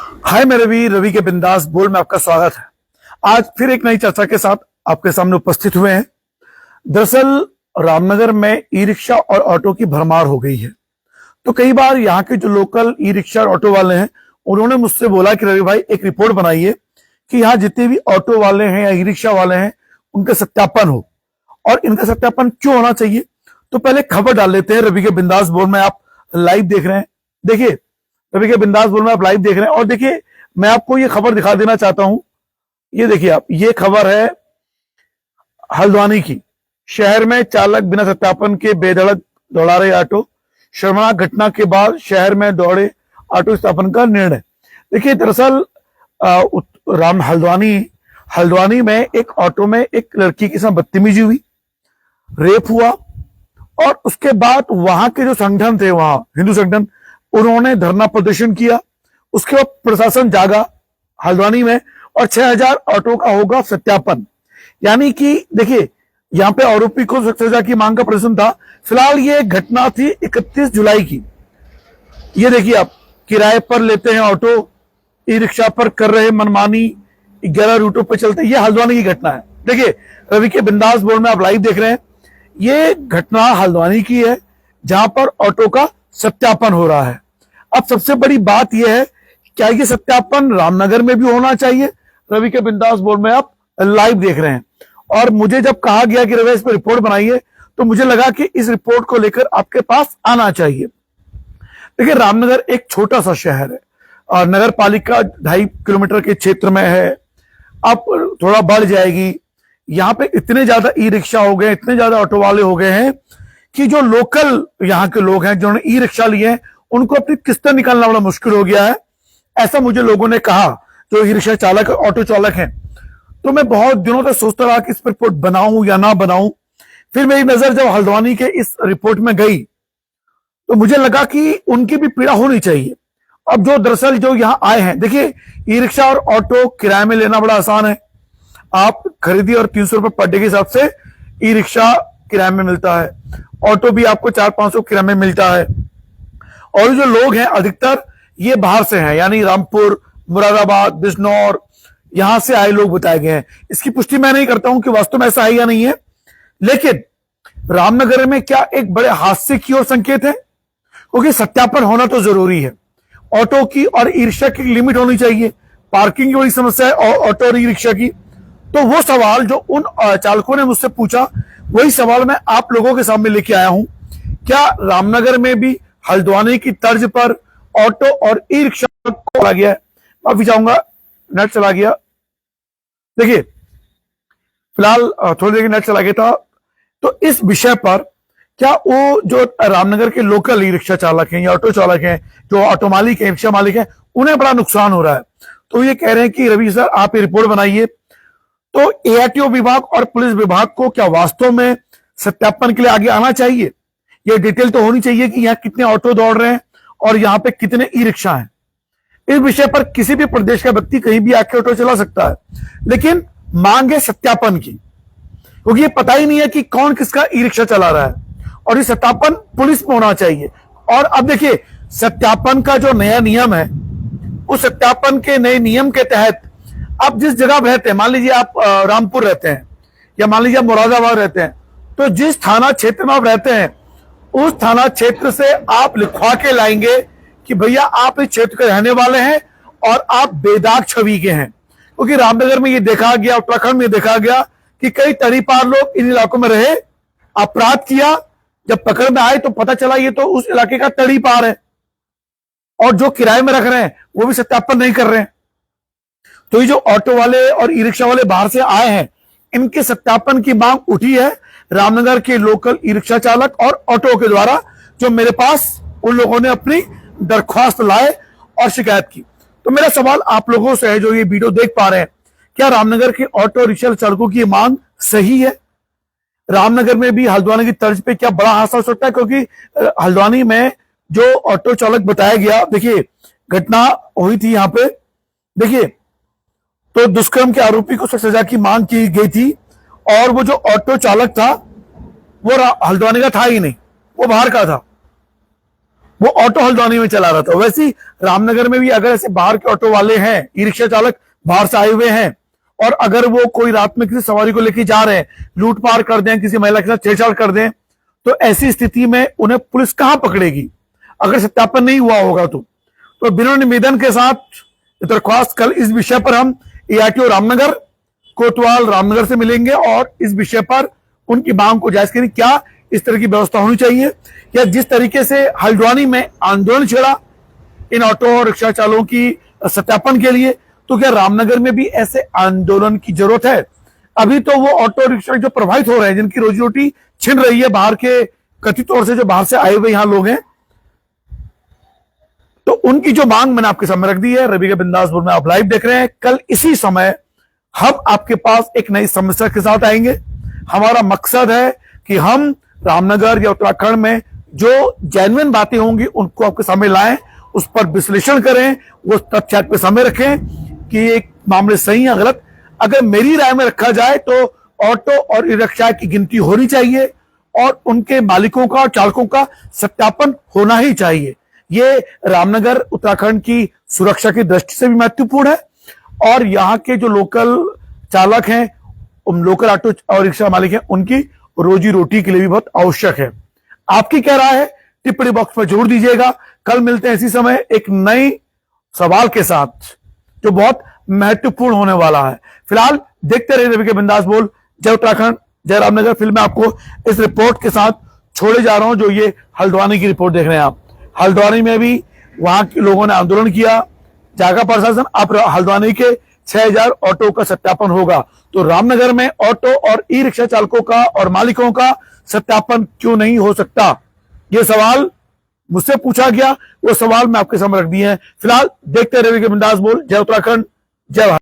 हाय मेरे रवि रवि के बिंदास बोल में आपका स्वागत है। आज फिर एक नई चर्चा के साथ आपके सामने उपस्थित हुए हैं। दरअसल रामनगर में ई रिक्शा और ऑटो की भरमार हो गई है। तो कई बार यहाँ के जो लोकल ई रिक्शा और ऑटो वाले हैं उन्होंने मुझसे बोला कि रवि भाई एक रिपोर्ट बनाइए कि यहाँ जितने भी ऑटो वाले हैं या ई रिक्शा वाले हैं उनका सत्यापन हो, और इनका सत्यापन क्यों होना चाहिए। तो पहले खबर डाल लेते हैं। रवि के बिंदास बोल में आप लाइव देख रहे हैं। देखिए, रवि के बिंदास बोल में आप लाइव देख रहे हैं और देखिए मैं आपको ये खबर दिखा देना चाहता हूं। ये देखिए आप, ये खबर है हल्द्वानी की। शहर में चालक बिना सत्यापन के बेधड़क दौड़ा रहे ऑटो। शर्मनाक घटना के बाद शहर में दौड़े ऑटो स्थापन का निर्णय। देखिए दरअसल राम हल्द्वानी में एक ऑटो में एक लड़की के साथ बदतमीजी हुई, रेप हुआ, और उसके बाद वहां के जो संगठन थे, वहां हिंदू संगठन, उन्होंने धरना प्रदर्शन किया। उसके बाद प्रशासन जागा हल्द्वानी में और 6000 ऑटो का होगा सत्यापन। यानी कि देखिए यहां पे आरोपी को सजा की मांग का प्रदर्शन था। फिलहाल ये घटना थी 31 जुलाई की। ये देखिए आप, किराए पर लेते हैं ऑटो, ई रिक्शा पर कर रहे मनमानी, 11 रूटों पर चलते। ये हल्द्वानी की घटना है। देखिए रवि के बिंदास बोल में आप लाइव देख रहे हैं। ये घटना हल्द्वानी की है जहां पर ऑटो का सत्यापन हो रहा है। अब सबसे बड़ी बात यह है, क्या ये सत्यापन रामनगर में भी होना चाहिए। रवि के बिंदास बोल में आप लाइव देख रहे हैं और मुझे जब कहा गया कि रवि इस पर रिपोर्ट बनाइए तो मुझे लगा कि इस रिपोर्ट को लेकर आपके पास आना चाहिए। देखिए रामनगर एक छोटा सा शहर है और नगर पालिका 2.5 किलोमीटर के क्षेत्र में है। अब थोड़ा बढ़ जाएगी। यहाँ पे इतने ज्यादा ई रिक्शा हो गए, इतने ज्यादा ऑटो वाले हो गए हैं कि जो लोकल यहाँ के लोग हैं जिन्होंने ई रिक्शा लिए हैं उनको अपनी किस्तें निकालना बड़ा मुश्किल हो गया है। ऐसा मुझे लोगों ने कहा जो ई रिक्शा चालक ऑटो चालक हैं। तो मैं बहुत दिनों तक सोचता रहा कि इस पर रिपोर्ट बनाऊं या ना बनाऊं। फिर मेरी नजर जब हल्द्वानी के इस रिपोर्ट में गई तो मुझे लगा कि उनकी भी पीड़ा होनी चाहिए। अब जो दरअसल जो यहाँ आए हैं, देखिए ई रिक्शा और ऑटो किराए में लेना बड़ा आसान है। आप खरीदिए और 300 रुपए पर डे के हिसाब से ई रिक्शा किराए में मिलता है, ऑटो भी आपको 400-500 किराए में मिलता है। और जो लोग हैं अधिकतर ये बाहर से हैं, यानी रामपुर, मुरादाबाद, बिजनौर, यहां से आए लोग बताए गए हैं। इसकी पुष्टि मैं नहीं करता हूं कि वास्तव में ऐसा है या नहीं है, लेकिन रामनगर में क्या एक बड़े हादसे की ओर संकेत है, क्योंकि सत्यापन होना तो जरूरी है। ऑटो की और ई रिक्शा की लिमिट होनी चाहिए। पार्किंग की बड़ी समस्या है ऑटो और ई रिक्शा की। तो वो सवाल जो उन चालकों ने मुझसे पूछा, वही सवाल मैं आप लोगों के सामने लेके आया हूं। क्या रामनगर में भी हल्द्वानी की तर्ज पर ऑटो और ई रिक्शा को चला गया है? माफी चाहूंगा, नेट चला गया। देखिए फिलहाल थोड़ी देर नेट चला गया था। तो इस विषय पर क्या वो जो रामनगर के लोकल ई रिक्शा चालक हैं या ऑटो चालक हैं, जो ऑटो मालिक हैं, रिक्शा मालिक हैं, उन्हें बड़ा नुकसान हो रहा है। तो ये कह रहे हैं कि रवि सर आप ये रिपोर्ट बनाइए। तो एआरटीओ विभाग और पुलिस विभाग को क्या वास्तव में सत्यापन के लिए आगे आना चाहिए? यह डिटेल तो होनी चाहिए कि यहाँ कितने ऑटो दौड़ रहे हैं और यहाँ पे कितने ई रिक्शा हैं। इस विषय पर किसी भी प्रदेश का व्यक्ति कहीं भी आके ऑटो चला सकता है, लेकिन मांग है सत्यापन की, क्योंकि ये पता ही नहीं है कि कौन किसका ई रिक्शा चला रहा है। और ये सत्यापन पुलिस में होना चाहिए। और अब देखिए सत्यापन का जो नया नियम है, उस सत्यापन के नए नियम के तहत आप जिस जगह रहते हैं, मान लीजिए आप रामपुर रहते हैं या मान लीजिए आप मुरादाबाद रहते हैं, तो जिस थाना क्षेत्र में आप रहते हैं उस थाना क्षेत्र से आप लिखवा के लाएंगे कि भैया आप इस क्षेत्र के रहने वाले हैं और आप बेदाग छवि के हैं। क्योंकि रामनगर में ये देखा गया, उत्तराखंड में देखा गया कि कई तरीपार लोग इन इलाकों में रहे, अपराध किया, जब पकड़ में आए तो पता चला ये तो उस इलाके का तड़ीपार है, और जो किराए में रख रहे हैं वो भी सत्यापन नहीं कर रहे हैं। तो ये जो ऑटो वाले और ई रिक्शा वाले बाहर से आए हैं, इनके सत्यापन की मांग उठी है रामनगर के लोकल ई रिक्शा चालक और ऑटो के द्वारा, जो मेरे पास उन लोगों ने अपनी दरख्वास्त लाए और शिकायत की। तो मेरा सवाल आप लोगों से है जो ये वीडियो देख पा रहे हैं, क्या रामनगर के ऑटो रिक्शा चालकों की मांग सही है? रामनगर में भी हल्द्वानी की तर्ज पे क्या बड़ा हादसा हो सकता है? क्योंकि हल्द्वानी में जो ऑटो चालक बताया गया, देखिए घटना हुई थी यहाँ पे। देखिए तो दुष्कर्म के आरोपी को सजा की मांग की गई थी और वो जो ऑटो चालक था वो हल्द्वानी का था ही नहीं, वो बाहर का था। वो ऑटो हल्द्वानी में चला रहा था। वैसे ही रामनगर में भी अगर ऐसे बाहर के ऑटो वाले हैं, ई रिक्शा चालक बाहर से आए हुए हैं, और अगर वो कोई रात में किसी सवारी को लेकर जा रहे हैं, लूट पार कर दें, किसी महिला के साथ छेड़छाड़ कर दें, तो ऐसी स्थिति में उन्हें पुलिस कहां पकड़ेगी अगर सत्यापन नहीं हुआ होगा तो बिना निवेदन के साथ दरख्वास्त कल इस विषय पर हम ARTO रामनगर कोतवाल रामनगर से मिलेंगे और इस विषय पर उनकी मांग को जायज करेंगे। क्या इस तरह की व्यवस्था होनी चाहिए, या जिस तरीके से हल्द्वानी में आंदोलन छेड़ा इन ऑटो और रिक्शा चालकों की सत्यापन के लिए, तो क्या रामनगर में भी ऐसे आंदोलन की जरूरत है? अभी तो वो ऑटो रिक्शा जो प्रभावित हो रहे हैं, जिनकी रोजी रोटी छिन रही है, बाहर के कथित तौर से जो बाहर से आए हुए यहां लोग हैं, तो उनकी जो मांग मैंने आपके सामने रख दी है। रवि के बिंदासपुर में आप लाइव देख रहे हैं। कल इसी समय हम आपके पास एक नई समस्या के साथ आएंगे। हमारा मकसद है कि हम रामनगर या उत्तराखंड में जो जेन्युइन बातें होंगी उनको आपके सामने लाएं, उस पर विश्लेषण करें, वो तथ्य पे सामने रखें कि ये मामले सही या गलत। अगर मेरी राय में रखा जाए तो ऑटो और ई रिक्शा की गिनती होनी चाहिए और उनके मालिकों का और चालकों का सत्यापन होना ही चाहिए। ये रामनगर उत्तराखंड की सुरक्षा की दृष्टि से भी महत्वपूर्ण है और यहाँ के जो लोकल चालक हैं, लोकल ऑटो और रिक्शा मालिक हैं, उनकी रोजी रोटी के लिए भी बहुत आवश्यक है। आपकी क्या राय है टिप्पणी बॉक्स में जरूर दीजिएगा। कल मिलते हैं इसी समय एक नई सवाल के साथ जो बहुत महत्वपूर्ण होने वाला है। फिलहाल देखते रहिए रवि के बिंदास बोल। जय उत्तराखंड, जय रामनगर। फिर मैं आपको इस रिपोर्ट के साथ छोड़े जा रहा हूं जो ये हल्द्वानी की रिपोर्ट देख रहे हैं आप। हल्द्वानी में भी वहां के लोगों ने आंदोलन किया, जागा प्रशासन। अब हल्द्वानी के 6000 ऑटो का सत्यापन होगा, तो रामनगर में ऑटो और ई रिक्शा चालकों का और मालिकों का सत्यापन क्यों नहीं हो सकता? यह सवाल मुझसे पूछा गया, वो सवाल मैं आपके सामने रख दिए हैं। फिलहाल देखते रहिए रवि के बिंदास बोल। जय उत्तराखंड, जय भारत।